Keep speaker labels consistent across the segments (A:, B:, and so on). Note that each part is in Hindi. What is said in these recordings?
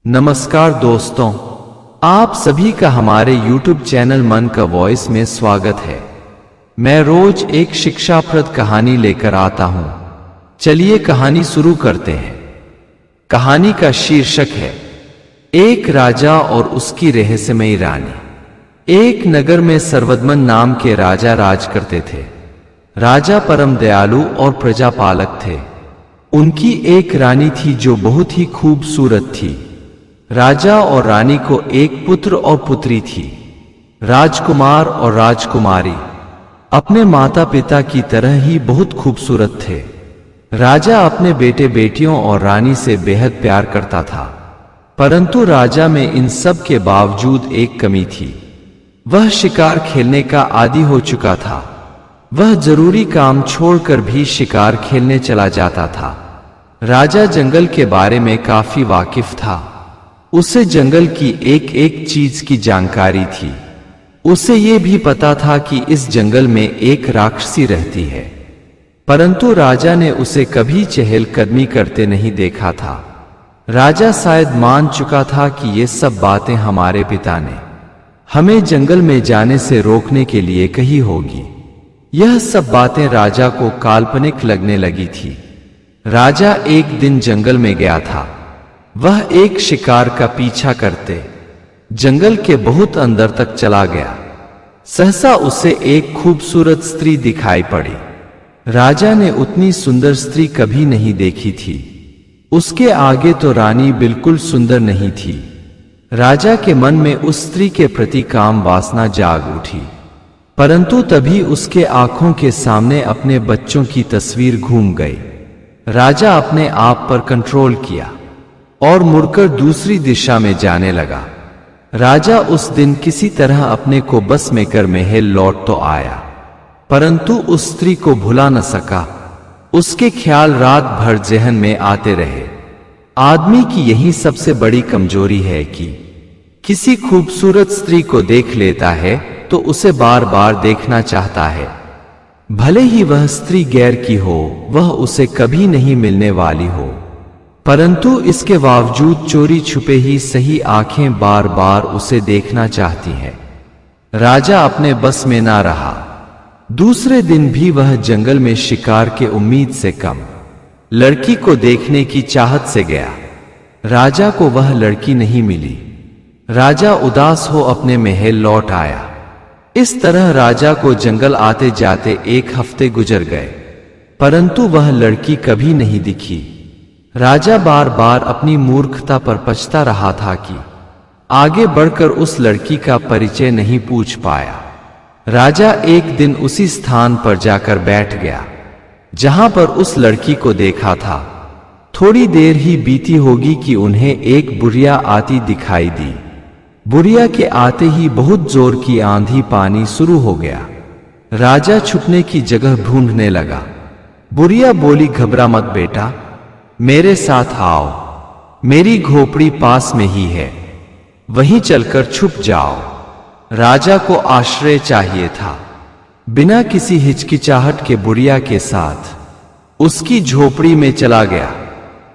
A: नमस्कार दोस्तों, आप सभी का हमारे YouTube चैनल मन का वॉइस में स्वागत है। मैं रोज एक शिक्षाप्रद कहानी लेकर आता हूं। चलिए कहानी शुरू करते हैं। कहानी का शीर्षक है एक राजा और उसकी रहस्यमयी रानी। एक नगर में सर्वदमन नाम के राजा राज करते थे। राजा परम दयालु और प्रजापालक थे। उनकी एक रानी थी जो बहुत ही खूबसूरत थी। राजा और रानी को एक पुत्र और पुत्री थी। राजकुमार और राजकुमारी अपने माता पिता की तरह ही बहुत खूबसूरत थे। राजा अपने बेटे बेटियों और रानी से बेहद प्यार करता था, परंतु राजा में इन सब के बावजूद एक कमी थी। वह शिकार खेलने का आदी हो चुका था। वह जरूरी काम छोड़कर भी शिकार खेलने चला जाता था। राजा जंगल के बारे में काफी वाकिफ था। उसे जंगल की एक एक चीज की जानकारी थी। उसे ये भी पता था कि इस जंगल में एक राक्षसी रहती है, परंतु राजा ने उसे कभी चहलकदमी करते नहीं देखा था। राजा शायद मान चुका था कि ये सब बातें हमारे पिता ने हमें जंगल में जाने से रोकने के लिए कही होगी। यह सब बातें राजा को काल्पनिक लगने लगी थी। राजा एक दिन जंगल में गया था। वह एक शिकार का पीछा करते जंगल के बहुत अंदर तक चला गया। सहसा उसे एक खूबसूरत स्त्री दिखाई पड़ी। राजा ने उतनी सुंदर स्त्री कभी नहीं देखी थी। उसके आगे तो रानी बिल्कुल सुंदर नहीं थी। राजा के मन में उस स्त्री के प्रति काम वासना जाग उठी, परंतु तभी उसके आंखों के सामने अपने बच्चों की तस्वीर घूम गई। राजा अपने आप पर कंट्रोल किया और मुड़कर दूसरी दिशा में जाने लगा। राजा उस दिन किसी तरह अपने को बस में कर महल लौट तो आया, परंतु उस स्त्री को भुला न सका। उसके ख्याल रात भर ज़हन में आते रहे। आदमी की यही सबसे बड़ी कमजोरी है कि किसी खूबसूरत स्त्री को देख लेता है तो उसे बार बार देखना चाहता है। भले ही वह स्त्री गैर की हो, वह उसे कभी नहीं मिलने वाली हो, परंतु इसके बावजूद चोरी छुपे ही सही आंखें बार बार उसे देखना चाहती हैं। राजा अपने बस में ना रहा। दूसरे दिन भी वह जंगल में शिकार के उम्मीद से कम लड़की को देखने की चाहत से गया। राजा को वह लड़की नहीं मिली। राजा उदास हो अपने महल लौट आया। इस तरह राजा को जंगल आते जाते एक हफ्ते गुजर गए, परंतु वह लड़की कभी नहीं दिखी। राजा बार बार अपनी मूर्खता पर पछता रहा था कि आगे बढ़कर उस लड़की का परिचय नहीं पूछ पाया। राजा एक दिन उसी स्थान पर जाकर बैठ गया जहां पर उस लड़की को देखा था। थोड़ी देर ही बीती होगी कि उन्हें एक बुढ़िया आती दिखाई दी। बुढ़िया के आते ही बहुत जोर की आंधी पानी शुरू हो गया। राजा छुपने की जगह ढूंढने लगा। बुढ़िया बोली, घबरा मत बेटा, मेरे साथ आओ। मेरी झोपड़ी पास में ही है, वहीं चलकर छुप जाओ। राजा को आश्रय चाहिए था। बिना किसी हिचकिचाहट के बुढ़िया के साथ उसकी झोपड़ी में चला गया।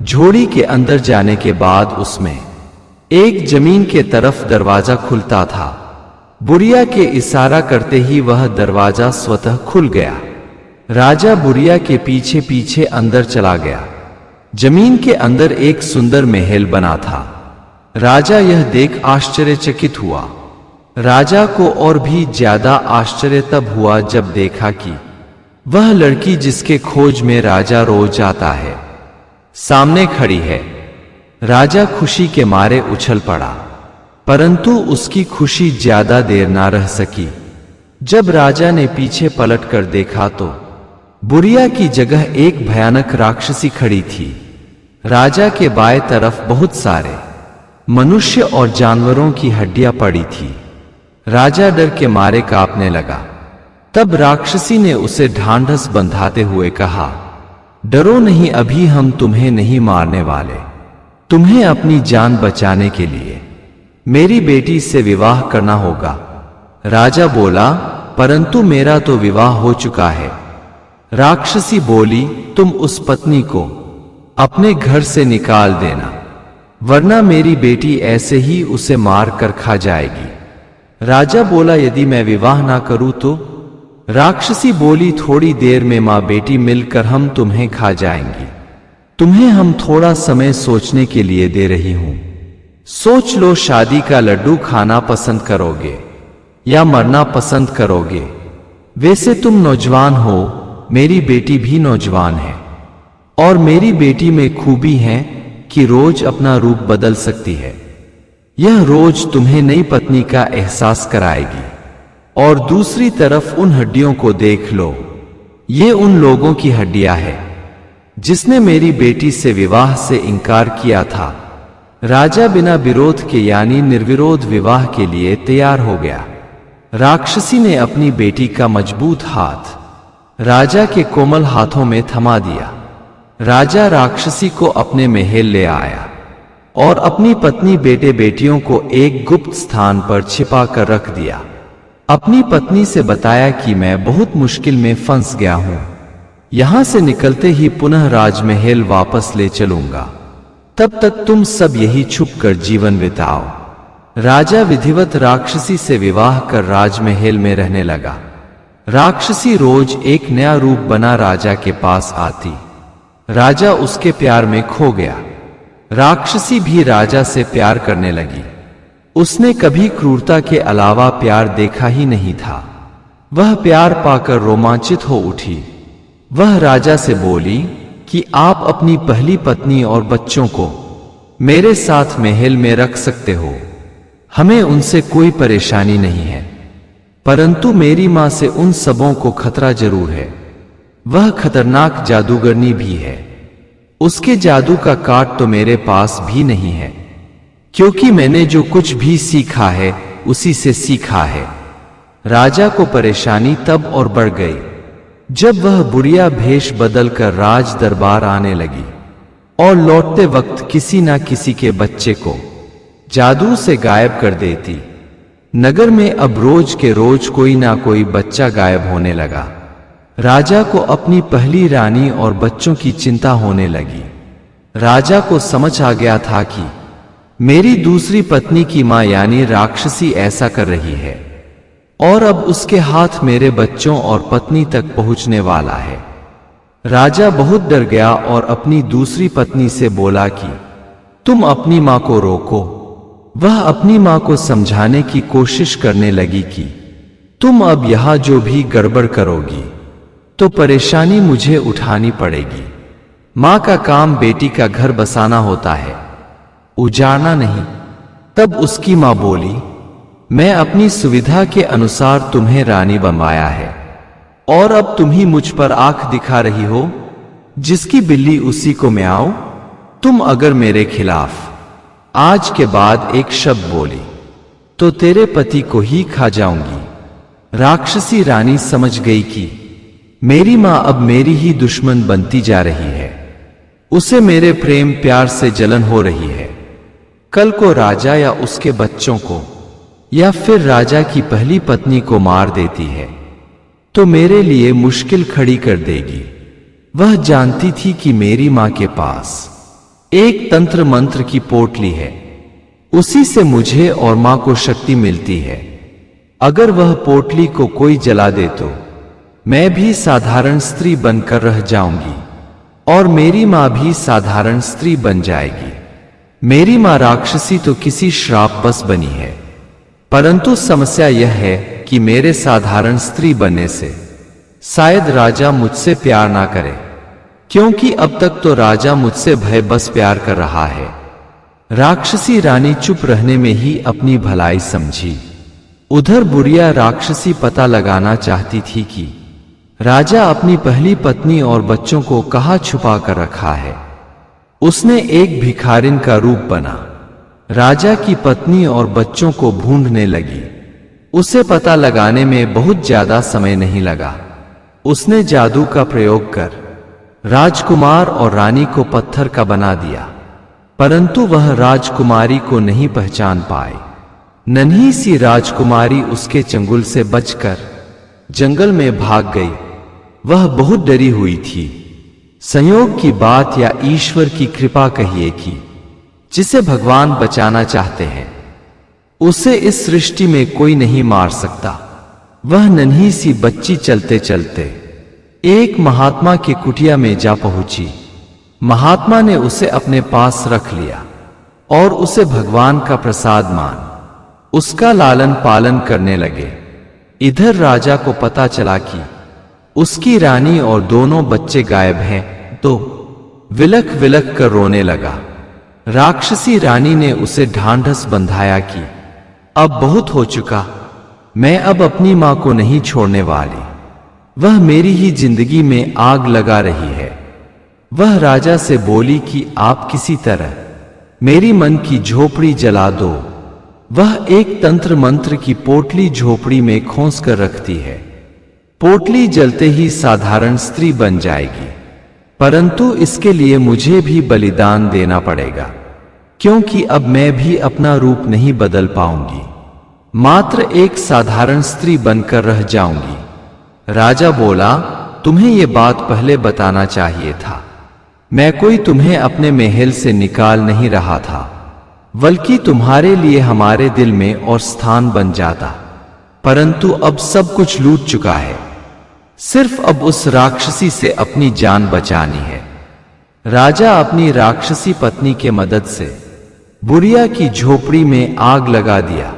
A: झोड़ी के अंदर जाने के बाद उसमें एक जमीन के तरफ दरवाजा खुलता था। बुढ़िया के इशारा करते ही वह दरवाजा स्वतः खुल गया। राजा बुढ़िया के पीछे पीछे अंदर चला गया। जमीन के अंदर एक सुंदर महल बना था। राजा यह देख आश्चर्यचकित हुआ। राजा को और भी ज्यादा आश्चर्य तब हुआ जब देखा कि वह लड़की जिसके खोज में राजा रोज आता है सामने खड़ी है। राजा खुशी के मारे उछल पड़ा, परंतु उसकी खुशी ज्यादा देर ना रह सकी। जब राजा ने पीछे पलटकर देखा तो बुढ़िया की जगह एक भयानक राक्षसी खड़ी थी। राजा के बाएं तरफ बहुत सारे मनुष्य और जानवरों की हड्डियां पड़ी थी। राजा डर के मारे कांपने लगा। तब राक्षसी ने उसे ढांढस बंधाते हुए कहा, डरो नहीं, अभी हम तुम्हें नहीं मारने वाले। तुम्हें अपनी जान बचाने के लिए मेरी बेटी से विवाह करना होगा। राजा बोला, परंतु मेरा तो विवाह हो चुका है। राक्षसी बोली, तुम उस पत्नी को अपने घर से निकाल देना। वरना मेरी बेटी ऐसे ही उसे मार कर खा जाएगी। राजा बोला, यदि मैं विवाह ना करूं तो? राक्षसी बोली, थोड़ी देर में माँ बेटी मिलकर हम तुम्हें खा जाएंगी। तुम्हें हम थोड़ा समय सोचने के लिए दे रही हूं। सोच लो, शादी का लड्डू खाना पसंद करोगे या मरना पसंद करोगे? वैसे तुम नौजवान हो, मेरी बेटी भी नौजवान है, और मेरी बेटी में खूबी है कि रोज अपना रूप बदल सकती है। यह रोज तुम्हें नई पत्नी का एहसास कराएगी। और दूसरी तरफ उन हड्डियों को देख लो, ये उन लोगों की हड्डियां हैं जिसने मेरी बेटी से विवाह से इनकार किया था। राजा बिना विरोध के यानी निर्विरोध विवाह के लिए तैयार हो गया। राक्षसी ने अपनी बेटी का मजबूत हाथ राजा के कोमल हाथों में थमा दिया। राजा राक्षसी को अपने महल ले आया और अपनी पत्नी बेटे बेटियों को एक गुप्त स्थान पर छिपा कर रख दिया। अपनी पत्नी से बताया कि मैं बहुत मुश्किल में फंस गया हूं, यहां से निकलते ही पुनः राजमहल वापस ले चलूंगा, तब तक तुम सब यही छुपकर जीवन बिताओ। राजा विधिवत राक्षसी से विवाह कर राजमहल में रहने लगा। राक्षसी रोज एक नया रूप बना राजा के पास आती। राजा उसके प्यार में खो गया। राक्षसी भी राजा से प्यार करने लगी। उसने कभी क्रूरता के अलावा प्यार देखा ही नहीं था। वह प्यार पाकर रोमांचित हो उठी। वह राजा से बोली कि आप अपनी पहली पत्नी और बच्चों को मेरे साथ महल में रख सकते हो, हमें उनसे कोई परेशानी नहीं है, परंतु मेरी मां से उन सबों को खतरा जरूर है। वह खतरनाक जादूगरनी भी है। उसके जादू का काट तो मेरे पास भी नहीं है, क्योंकि मैंने जो कुछ भी सीखा है उसी से सीखा है। राजा को परेशानी तब और बढ़ गई जब वह बुढ़िया भेष बदलकर राज दरबार आने लगी और लौटते वक्त किसी ना किसी के बच्चे को जादू से गायब कर देती। नगर में अब रोज के रोज कोई ना कोई बच्चा गायब होने लगा। राजा को अपनी पहली रानी और बच्चों की चिंता होने लगी। राजा को समझ आ गया था कि मेरी दूसरी पत्नी की मां यानी राक्षसी ऐसा कर रही है और अब उसके हाथ मेरे बच्चों और पत्नी तक पहुंचने वाला है। राजा बहुत डर गया और अपनी दूसरी पत्नी से बोला कि तुम अपनी मां को रोको। वह अपनी मां को समझाने की कोशिश करने लगी कि तुम अब यहां जो भी गड़बड़ करोगी तो परेशानी मुझे उठानी पड़ेगी। मां का काम बेटी का घर बसाना होता है, उजाड़ना नहीं। तब उसकी मां बोली, मैं अपनी सुविधा के अनुसार तुम्हें रानी बनवाया है और अब तुम ही मुझ पर आंख दिखा रही हो। जिसकी बिल्ली उसी को मैं आऊं। तुम अगर मेरे खिलाफ आज के बाद एक शब्द बोली तो तेरे पति को ही खा जाऊंगी। राक्षसी रानी समझ गई कि मेरी मां अब मेरी ही दुश्मन बनती जा रही है। उसे मेरे प्रेम प्यार से जलन हो रही है। कल को राजा या उसके बच्चों को या फिर राजा की पहली पत्नी को मार देती है तो मेरे लिए मुश्किल खड़ी कर देगी। वह जानती थी कि मेरी मां के पास एक तंत्र मंत्र की पोटली है, उसी से मुझे और मां को शक्ति मिलती है। अगर वह पोटली को कोई जला दे तो मैं भी साधारण स्त्री बनकर रह जाऊंगी और मेरी मां भी साधारण स्त्री बन जाएगी। मेरी मां राक्षसी तो किसी श्राप बस बनी है, परंतु समस्या यह है कि मेरे साधारण स्त्री बनने से शायद राजा मुझसे प्यार ना करे, क्योंकि अब तक तो राजा मुझसे भय बस प्यार कर रहा है। राक्षसी रानी चुप रहने में ही अपनी भलाई समझी। उधर बुढ़िया राक्षसी पता लगाना चाहती थी कि राजा अपनी पहली पत्नी और बच्चों को कहां छुपा कर रखा है। उसने एक भिखारिन का रूप बना राजा की पत्नी और बच्चों को ढूंढने लगी। उसे पता लगाने में बहुत ज्यादा समय नहीं लगा। उसने जादू का प्रयोग कर राजकुमार और रानी को पत्थर का बना दिया, परंतु वह राजकुमारी को नहीं पहचान पाई। नन्ही सी राजकुमारी उसके चंगुल से बचकर जंगल में भाग गई। वह बहुत डरी हुई थी। संयोग की बात या ईश्वर की कृपा कहिए कि जिसे भगवान बचाना चाहते हैं उसे इस सृष्टि में कोई नहीं मार सकता। वह नन्ही सी बच्ची चलते चलते एक महात्मा की कुटिया में जा पहुंची। महात्मा ने उसे अपने पास रख लिया और उसे भगवान का प्रसाद मान उसका लालन पालन करने लगे। इधर राजा को पता चला कि उसकी रानी और दोनों बच्चे गायब हैं, तो विलख विलख कर रोने लगा। राक्षसी रानी ने उसे ढांढस बंधाया कि अब बहुत हो चुका, मैं अब अपनी मां को नहीं छोड़ने वाली, वह मेरी ही जिंदगी में आग लगा रही है। वह राजा से बोली कि आप किसी तरह मेरी मन की झोपड़ी जला दो। वह एक तंत्र मंत्र की पोटली झोपड़ी में खोस कर रखती है। पोटली जलते ही साधारण स्त्री बन जाएगी, परंतु इसके लिए मुझे भी बलिदान देना पड़ेगा, क्योंकि अब मैं भी अपना रूप नहीं बदल पाऊंगी, मात्र एक साधारण स्त्री बनकर रह जाऊंगी। राजा बोला, तुम्हें यह बात पहले बताना चाहिए था। मैं कोई तुम्हें अपने महल से निकाल नहीं रहा था, बल्कि तुम्हारे लिए हमारे दिल में और स्थान बन जाता, परंतु अब सब कुछ लूट चुका है। सिर्फ अब उस राक्षसी से अपनी जान बचानी है। राजा अपनी राक्षसी पत्नी के मदद से बुरिया की झोपड़ी में आग लगा दिया।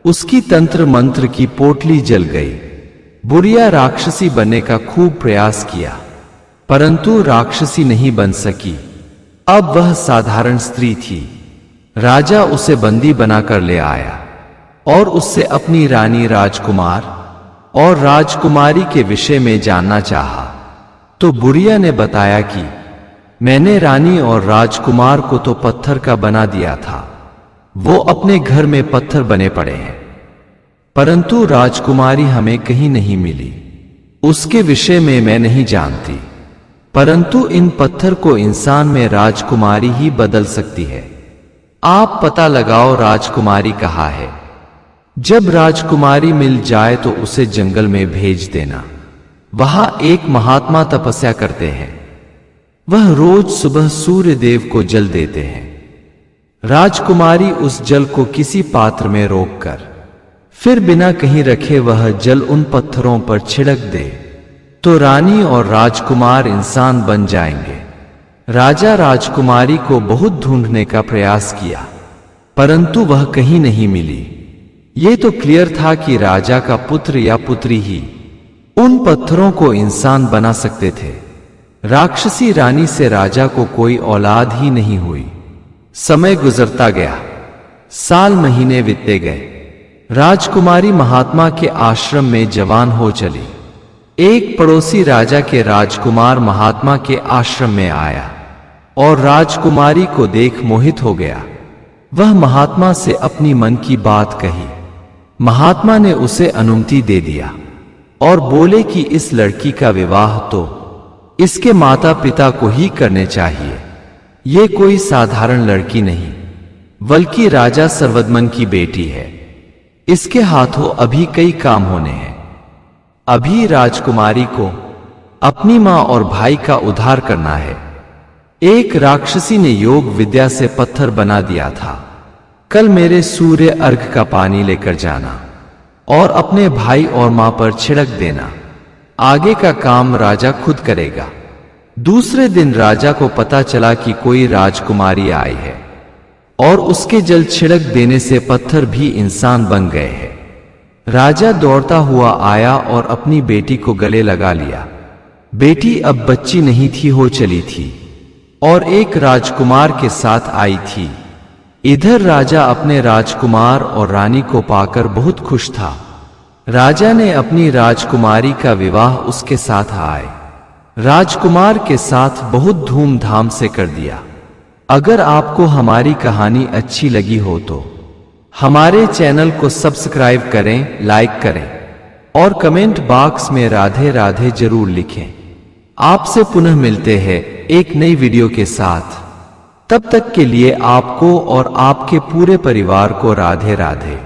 A: उसकी तंत्र मंत्र की पोटली जल गई। बुरिया राक्षसी बनने का खूब प्रयास किया, परंतु राक्षसी नहीं बन सकी। अब वह साधारण स्त्री थी। राजा उसे बंदी बनाकर ले आया और उससे अपनी रानी राजकुमार और राजकुमारी के विषय में जानना चाहा। तो बुरिया ने बताया कि मैंने रानी और राजकुमार को तो पत्थर का बना दिया था, वो अपने घर में पत्थर बने पड़े हैं, परंतु राजकुमारी हमें कहीं नहीं मिली। उसके विषय में मैं नहीं जानती, परंतु इन पत्थर को इंसान में राजकुमारी ही बदल सकती है। आप पता लगाओ राजकुमारी कहाँ है। जब राजकुमारी मिल जाए तो उसे जंगल में भेज देना। वहां एक महात्मा तपस्या करते हैं। वह रोज सुबह सूर्य देव को जल देते हैं। राजकुमारी उस जल को किसी पात्र में रोककर फिर बिना कहीं रखे वह जल उन पत्थरों पर छिड़क दे तो रानी और राजकुमार इंसान बन जाएंगे। राजा राजकुमारी को बहुत ढूंढने का प्रयास किया, परंतु वह कहीं नहीं मिली। ये तो क्लियर था कि राजा का पुत्र या पुत्री ही उन पत्थरों को इंसान बना सकते थे। राक्षसी रानी से राजा को कोई औलाद ही नहीं हुई। समय गुजरता गया, साल महीने बीतते गए। राजकुमारी महात्मा के आश्रम में जवान हो चली। एक पड़ोसी राजा के राजकुमार महात्मा के आश्रम में आया और राजकुमारी को देख मोहित हो गया। वह महात्मा से अपनी मन की बात कही। महात्मा ने उसे अनुमति दे दिया और बोले कि इस लड़की का विवाह तो इसके माता पिता को ही करने चाहिए। ये कोई साधारण लड़की नहीं, बल्कि राजा सर्वदमन की बेटी है। इसके हाथों अभी कई काम होने हैं। अभी राजकुमारी को अपनी मां और भाई का उद्धार करना है। एक राक्षसी ने योग विद्या से पत्थर बना दिया था। कल मेरे सूर्य अर्घ का पानी लेकर जाना और अपने भाई और मां पर छिड़क देना। आगे का काम राजा खुद करेगा। दूसरे दिन राजा को पता चला कि कोई राजकुमारी आई है और उसके जल छिड़क देने से पत्थर भी इंसान बन गए हैं। राजा दौड़ता हुआ आया और अपनी बेटी को गले लगा लिया। बेटी अब बच्ची नहीं थी, हो चली थी और एक राजकुमार के साथ आई थी। इधर राजा अपने राजकुमार और रानी को पाकर बहुत खुश था। राजा ने अपनी राजकुमारी का विवाह उसके साथ आए राजकुमार के साथ बहुत धूमधाम से कर दिया। अगर आपको हमारी कहानी अच्छी लगी हो तो हमारे चैनल को सब्सक्राइब करें, लाइक करें और कमेंट बॉक्स में राधे राधे जरूर लिखें। आपसे पुनः मिलते हैं एक नई वीडियो के साथ। तब तक के लिए आपको और आपके पूरे परिवार को राधे राधे।